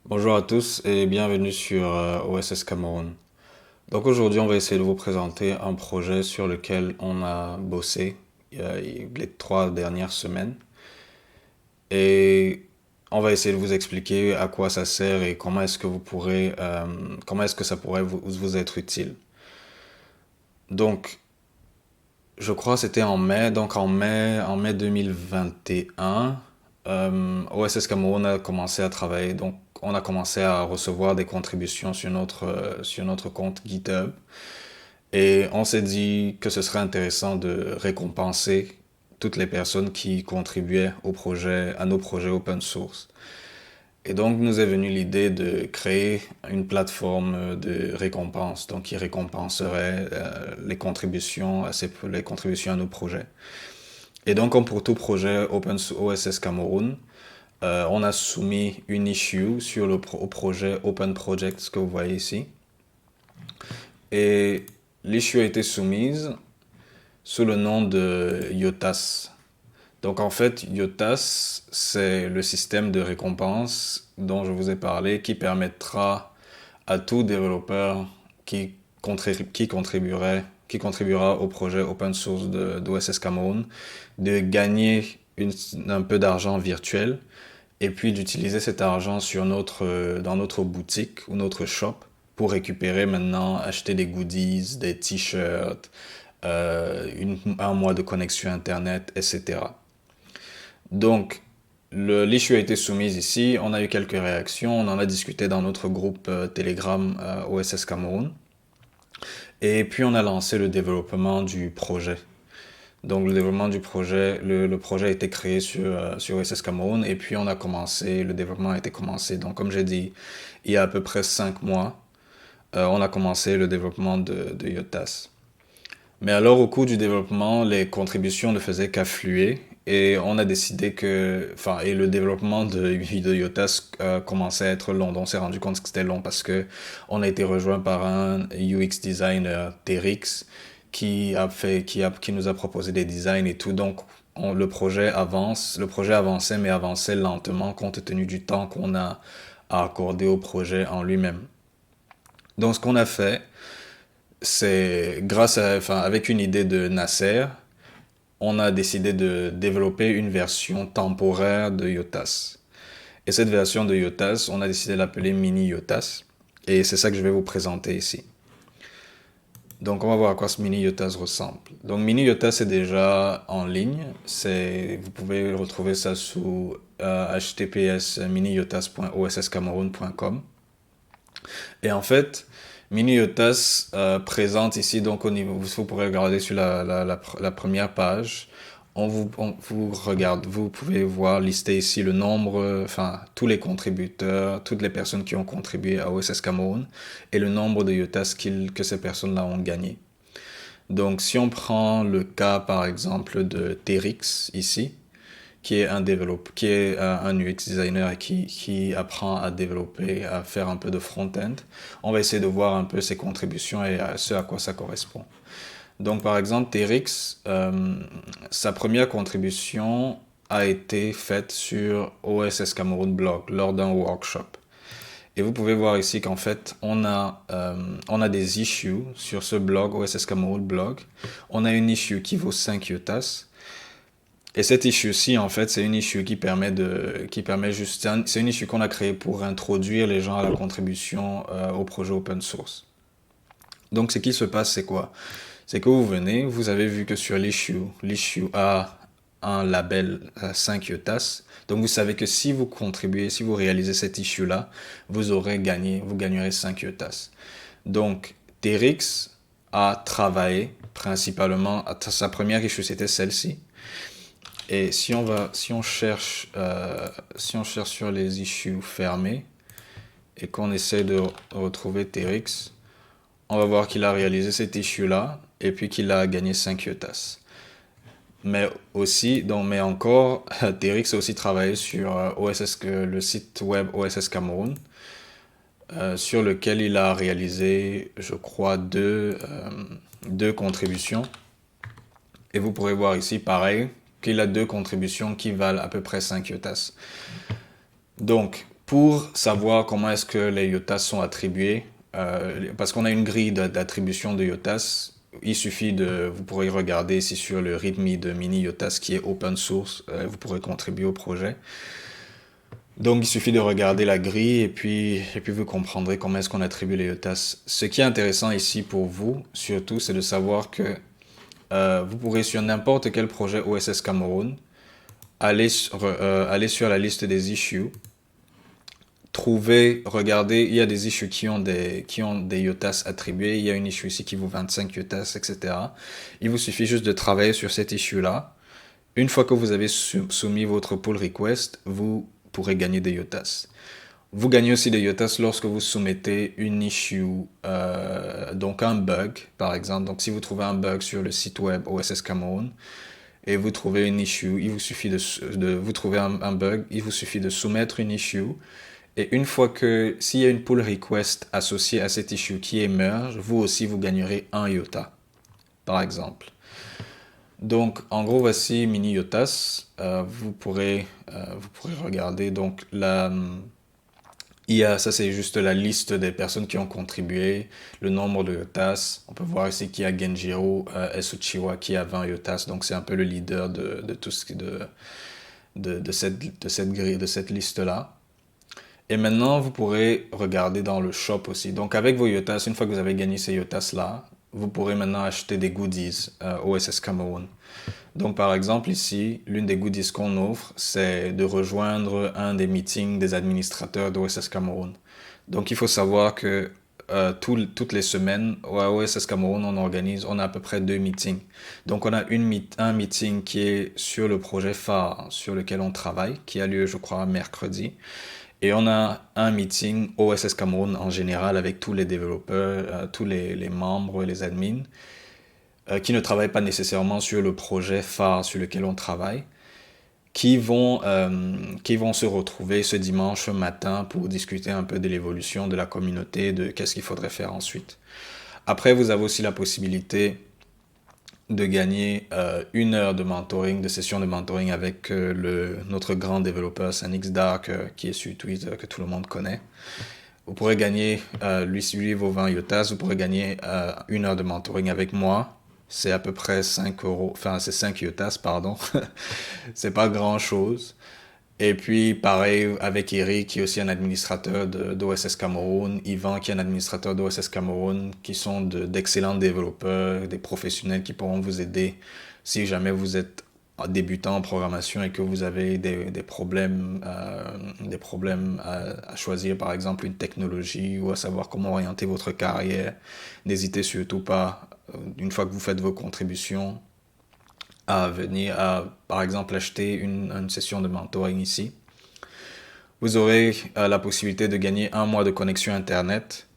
Bonjour à tous et bienvenue sur OSS Cameroun. Donc aujourd'hui, on va essayer de vous présenter un projet sur lequel on a bossé les 3 dernières semaines et on va essayer de vous expliquer à quoi ça sert et comment est-ce que ça pourrait vous être utile. Donc, je crois que c'était en mai, donc en mai 2021, OSS Cameroun a commencé à travailler, donc on a commencé à recevoir des contributions sur notre compte GitHub. Et on s'est dit que ce serait intéressant de récompenser toutes les personnes qui contribuaient au projet, à nos projets open source. Et donc nous est venue l'idée de créer une plateforme de récompense, donc qui récompenserait les contributions à nos projets. Et donc comme pour tout projet OSS Cameroun, on a soumis une issue au projet Open Projects que vous voyez ici. Et l'issue a été soumise sous le nom de IOTAS. Donc en fait, IOTAS, c'est le système de récompense dont je vous ai parlé qui permettra à tout développeur qui contribuera au projet open source d'OSS Cameroun de gagner un peu d'argent virtuel et puis d'utiliser cet argent dans notre boutique ou notre shop pour récupérer maintenant, acheter des goodies, des t-shirts, un mois de connexion Internet, etc. Donc, l'issue a été soumise ici, on a eu quelques réactions, on en a discuté dans notre groupe Telegram OSS Cameroun, et puis on a lancé le développement du projet. Donc le développement du projet, le projet a été créé sur OSS Cameroun, et puis le développement a été commencé. Donc comme j'ai dit, il y a à peu près 5 mois, on a commencé le développement de IOTAS. Mais alors, au cours du développement, les contributions ne faisaient qu'affluer et on a décidé et le développement de IOTAS commençait à être long. Donc, on s'est rendu compte que c'était long parce que on a été rejoint par un UX designer, Terix, qui nous a proposé des designs et tout. Donc, le projet avançait, mais avançait lentement compte tenu du temps qu'on a à accorder au projet en lui-même. Donc, ce qu'on a fait, avec une idée de Nasser, on a décidé de développer une version temporaire de IOTAS. Et cette version de IOTAS, on a décidé de l'appeler Mini IOTAS. Et c'est ça que je vais vous présenter ici. Donc, on va voir à quoi ce Mini IOTAS ressemble. Donc, Mini IOTAS est déjà en ligne. Vous pouvez retrouver ça sous https miniiotas.osscameroun.com. Et en fait, Mini-IOTAS présente ici, donc au niveau, vous pourrez regarder sur la première page, vous pouvez voir lister ici le nombre, enfin tous les contributeurs, toutes les personnes qui ont contribué à OSS Cameroun et le nombre de IOTAS que ces personnes-là ont gagné. Donc si on prend le cas par exemple de Terix ici, qui est un UX designer et qui apprend à développer, à faire un peu de front-end. On va essayer de voir un peu ses contributions et à ce à quoi ça correspond. Donc, par exemple, Terix, sa première contribution a été faite sur OSS Cameroun Blog lors d'un workshop. Et vous pouvez voir ici qu'en fait, on a des issues sur ce blog, OSS Cameroun Blog. On a une issue qui vaut 5 IOTAS. Et cette issue-ci, en fait, c'est une issue c'est une issue qu'on a créée pour introduire les gens à la contribution au projet open source. Donc, ce qui se passe, c'est quoi? C'est que vous avez vu que sur l'issue a un label 5 IOTAS. Donc, vous savez que si vous contribuez, si vous réalisez cette issue-là, vous gagnerez 5 IOTAS. Donc, Terix a travaillé principalement, sa première issue, c'était celle-ci. Et si on cherche sur les issues fermées et qu'on essaie de retrouver Terix, on va voir qu'il a réalisé cette issue-là et puis qu'il a gagné 5 IOTAS. Mais encore, Terix a aussi travaillé sur le site web OSS Cameroun, sur lequel il a réalisé, je crois, deux contributions. Et vous pourrez voir ici, pareil, qu'il a deux contributions qui valent à peu près 5 IOTAS. Donc, Pour savoir comment est-ce que les IOTAS sont attribués, parce qu'on a une grille d'attribution de IOTAS, il suffit vous pourrez regarder ici sur le README de Mini IOTAS qui est open source, vous pourrez contribuer au projet. Donc il suffit de regarder la grille et puis vous comprendrez comment est-ce qu'on attribue les IOTAS. Ce qui est intéressant ici pour vous, surtout, c'est de savoir que vous pourrez sur n'importe quel projet OSS Cameroun aller sur la liste des issues, regarder, il y a des issues qui ont des IOTAS attribués, il y a une issue ici qui vaut 25 IOTAS, etc. Il vous suffit juste de travailler sur cette issue-là. Une fois que vous avez soumis votre pull request, vous pourrez gagner des IOTAS. Vous gagnez aussi des IOTAS lorsque vous soumettez une issue, donc un bug, par exemple. Donc si vous trouvez un bug sur le site web OSS Cameroun et vous trouvez une issue, il vous suffit vous trouvez un bug, il vous suffit de soumettre une issue. Et une fois que, s'il y a une pull request associée à cette issue qui émerge, vous aussi vous gagnerez un IOTA, par exemple. Donc, en gros, voici Mini IOTAS. Vous pourrez regarder. Donc, ça c'est juste la liste des personnes qui ont contribué, le nombre de IOTAS. On peut voir ici qu'il y a Genjiro Esuchiwa qui a 20 IOTAS. Donc, c'est un peu le leader de tout ce qui de cette grille, de cette liste-là. Et maintenant, vous pourrez regarder dans le shop aussi. Donc, avec vos IOTAS, une fois que vous avez gagné ces IOTAS-là, vous pourrez maintenant acheter des goodies OSS Cameroun. Donc, par exemple, ici, l'une des goodies qu'on offre, c'est de rejoindre un des meetings des administrateurs d'OSS Cameroun. Donc, il faut savoir que toutes les semaines, à OSS Cameroun, on a à peu près 2 meetings. Donc, on a un meeting qui est sur le projet phare sur lequel on travaille, qui a lieu, je crois, mercredi. Et on a un meeting OSS Cameroun en général avec tous les développeurs, tous les membres et les admins qui ne travaillent pas nécessairement sur le projet phare sur lequel on travaille, qui vont se retrouver ce dimanche matin pour discuter un peu de l'évolution de la communauté, de qu'est-ce qu'il faudrait faire ensuite. Après, vous avez aussi la possibilité de gagner 1 heure de mentoring, de session de mentoring avec notre grand développeur Sanix Dark qui est sur Twitter, que tout le monde connaît. Vous pourrez gagner, lui vos 20 IOTAS, vous pourrez gagner 1 heure de mentoring avec moi. C'est à peu près 5 euros, enfin c'est 5 IOTAS, pardon. C'est pas grand-chose. Et puis, pareil avec Eric, qui est aussi un administrateur d'OSS Cameroun, Yvan, qui est un administrateur d'OSS Cameroun, qui sont d'excellents développeurs, des professionnels qui pourront vous aider si jamais vous êtes débutant en programmation et que vous avez des problèmes à choisir, par exemple, une technologie ou à savoir comment orienter votre carrière. N'hésitez surtout pas, une fois que vous faites vos contributions, à venir par exemple, acheter une session de mentoring ici. Vous aurez la possibilité de gagner 1 mois de connexion Internet.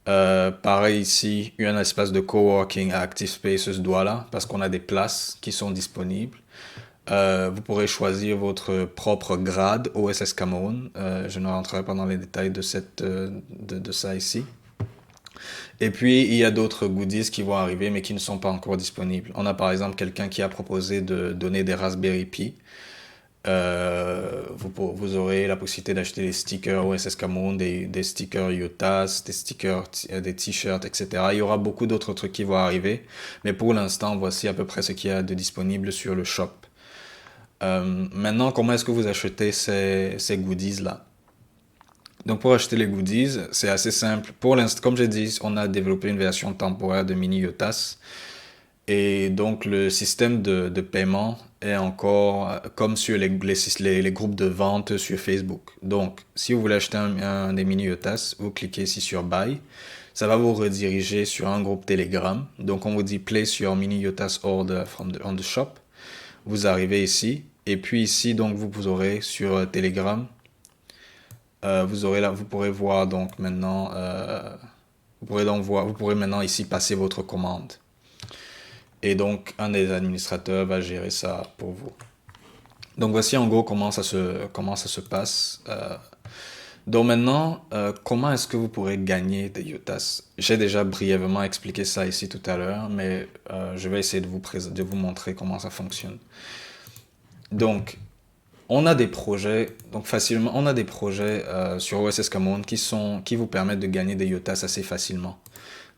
Pareil ici, un espace de coworking à Active Spaces Douala, parce qu'on a des places qui sont disponibles. Vous pourrez choisir votre propre grade OSS Cameroun. Je ne rentrerai pas dans les détails de ça ici. Et puis, il y a d'autres goodies qui vont arriver, mais qui ne sont pas encore disponibles. On a par exemple quelqu'un qui a proposé de donner des Raspberry Pi. Vous aurez la possibilité d'acheter des stickers OSS Cameroun, des stickers IOTAS, des stickers, des t-shirts, etc. Il y aura beaucoup d'autres trucs qui vont arriver, mais pour l'instant, voici à peu près ce qu'il y a de disponible sur le shop. Maintenant, comment est-ce que vous achetez ces goodies-là? Donc pour acheter les goodies, c'est assez simple. Pour l'instant, comme j'ai dit, on a développé une version temporaire de Mini IOTAS. Et donc le système de paiement est encore comme sur les groupes de vente sur Facebook. Donc si vous voulez acheter un des Mini IOTAS, vous cliquez ici sur Buy. Ça va vous rediriger sur un groupe Telegram. Donc on vous dit Place your Mini IOTAS order on the shop. Vous arrivez ici. Et puis ici, donc vous aurez sur Telegram. Vous pourrez voir donc maintenant, vous pourrez maintenant ici passer votre commande. Et donc, un des administrateurs va gérer ça pour vous. Donc, voici en gros comment ça se passe. Donc maintenant, comment est-ce que vous pourrez gagner des IOTAS? J'ai déjà brièvement expliqué ça ici tout à l'heure, mais je vais essayer de vous montrer comment ça fonctionne. Donc, On a des projets, donc facilement, on a des projets sur OSS Cameroun qui vous permettent de gagner des IOTAS assez facilement.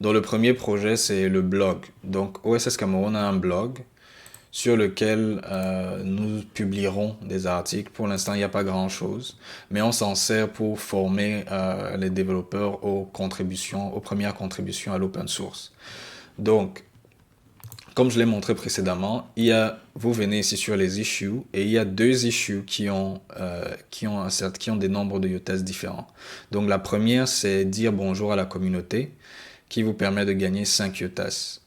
Donc le premier projet, c'est le blog. Donc OSS Cameroun a un blog sur lequel nous publierons des articles. Pour l'instant, il n'y a pas grand-chose, mais on s'en sert pour former les développeurs aux premières contributions à l'open source. Donc, comme je l'ai montré précédemment, vous venez ici sur les issues et il y a deux issues qui ont des nombres de IOTAS différents. Donc la première, c'est dire bonjour à la communauté qui vous permet de gagner 5 IOTAS.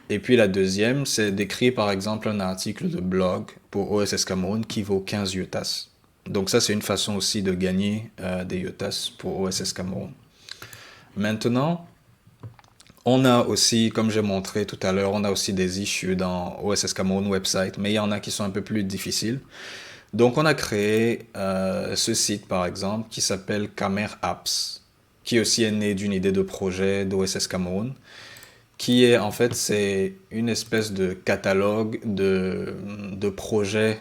Et puis la deuxième, c'est d'écrire par exemple un article de blog pour OSS Cameroun qui vaut 15 IOTAS. Donc ça, c'est une façon aussi de gagner des IOTAS pour OSS Cameroun. Maintenant, on a aussi, comme j'ai montré tout à l'heure, on a aussi des issues dans OSS Cameroun website, mais il y en a qui sont un peu plus difficiles. Donc on a créé ce site par exemple qui s'appelle Camer Apps, qui aussi est né d'une idée de projet d'OSS Cameroun, qui est en fait c'est une espèce de catalogue de projets,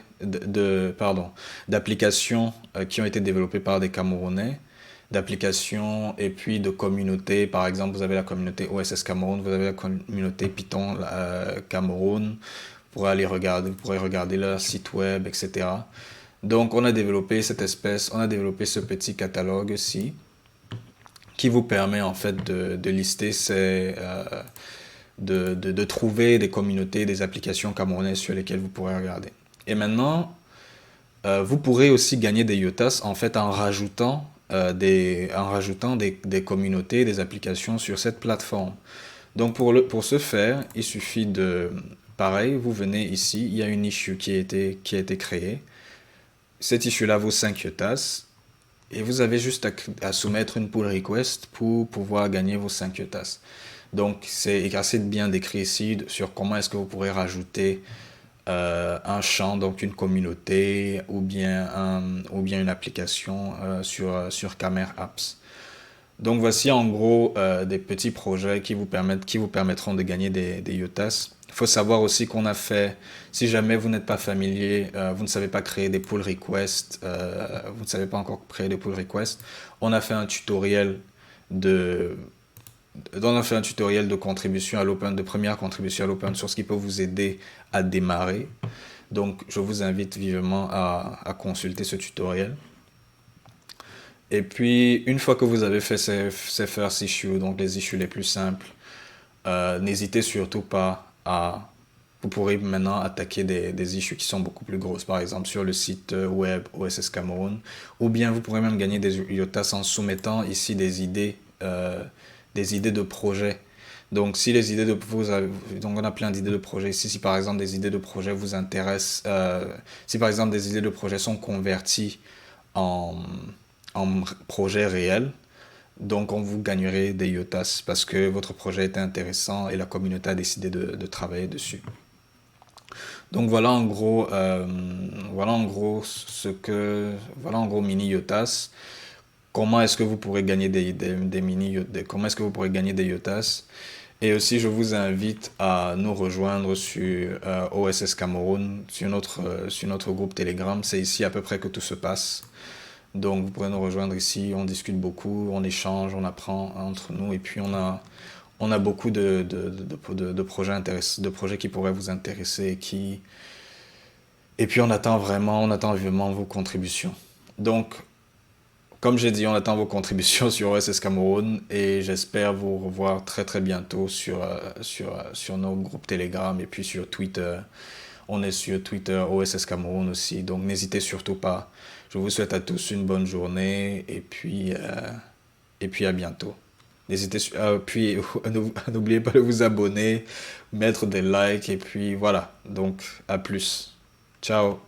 d'applications qui ont été développées par des Camerounais, d'applications et puis de communautés. Par exemple, vous avez la communauté OSS Cameroun, vous avez la communauté Python Cameroun. Vous pourrez regarder leur site web, etc. Donc, on a développé ce petit catalogue-ci qui vous permet en fait de lister de trouver des communautés, des applications camerounaises sur lesquelles vous pourrez regarder. Et maintenant, vous pourrez aussi gagner des IOTAS en fait en rajoutant des communautés, des applications sur cette plateforme. Donc pour ce faire, il suffit pareil, vous venez ici, il y a une issue qui a été créée. Cette issue-là vaut 5 IOTAS et vous avez juste à soumettre une pull request pour pouvoir gagner vos 5 IOTAS. Donc c'est assez bien décrit ici sur comment est-ce que vous pourrez rajouter un champ, donc une communauté ou bien une application sur Camer Apps. Donc voici en gros des petits projets qui vous permettront de gagner des IOTAS. Il faut savoir aussi qu'on a fait, si jamais vous n'êtes pas familier, vous ne savez pas créer des pull requests, vous ne savez pas encore créer des pull requests, on a fait un tutoriel de contribution de première contribution à l'open source qui peut vous aider à démarrer. Donc, je vous invite vivement à consulter ce tutoriel. Et puis, une fois que vous avez fait ces first issues, donc les issues les plus simples, n'hésitez surtout pas vous pourrez maintenant attaquer des issues qui sont beaucoup plus grosses, par exemple sur le site web OSS Cameroun, ou bien vous pourrez même gagner des IOTAS en soumettant ici des idées de projets. Donc si donc on a plein d'idées de projets ici. Si par exemple des idées de projets vous intéressent, si par exemple des idées de projets sont converties en projets réels, donc on vous gagnerez des IOTAS parce que votre projet était intéressant et la communauté a décidé de travailler dessus. Donc voilà en gros mini IOTAS. Comment est-ce que vous pourrez gagner comment est-ce que vous pourrez gagner des IOTAS? Et aussi, je vous invite à nous rejoindre sur OSS Cameroun, sur notre groupe Telegram. C'est ici à peu près que tout se passe. Donc, vous pourrez nous rejoindre ici. On discute beaucoup, on échange, on apprend entre nous. Et puis, on a beaucoup de projets qui pourraient vous intéresser. Et puis, on attend vivement vos contributions. Donc, comme j'ai dit, on attend vos contributions sur OSS Cameroun et j'espère vous revoir très très bientôt sur nos groupes Telegram et puis sur Twitter. On est sur Twitter OSS Cameroun aussi, donc n'hésitez surtout pas. Je vous souhaite à tous une bonne journée et puis à bientôt. Puis n'oubliez pas de vous abonner, mettre des likes et puis voilà. Donc à plus. Ciao.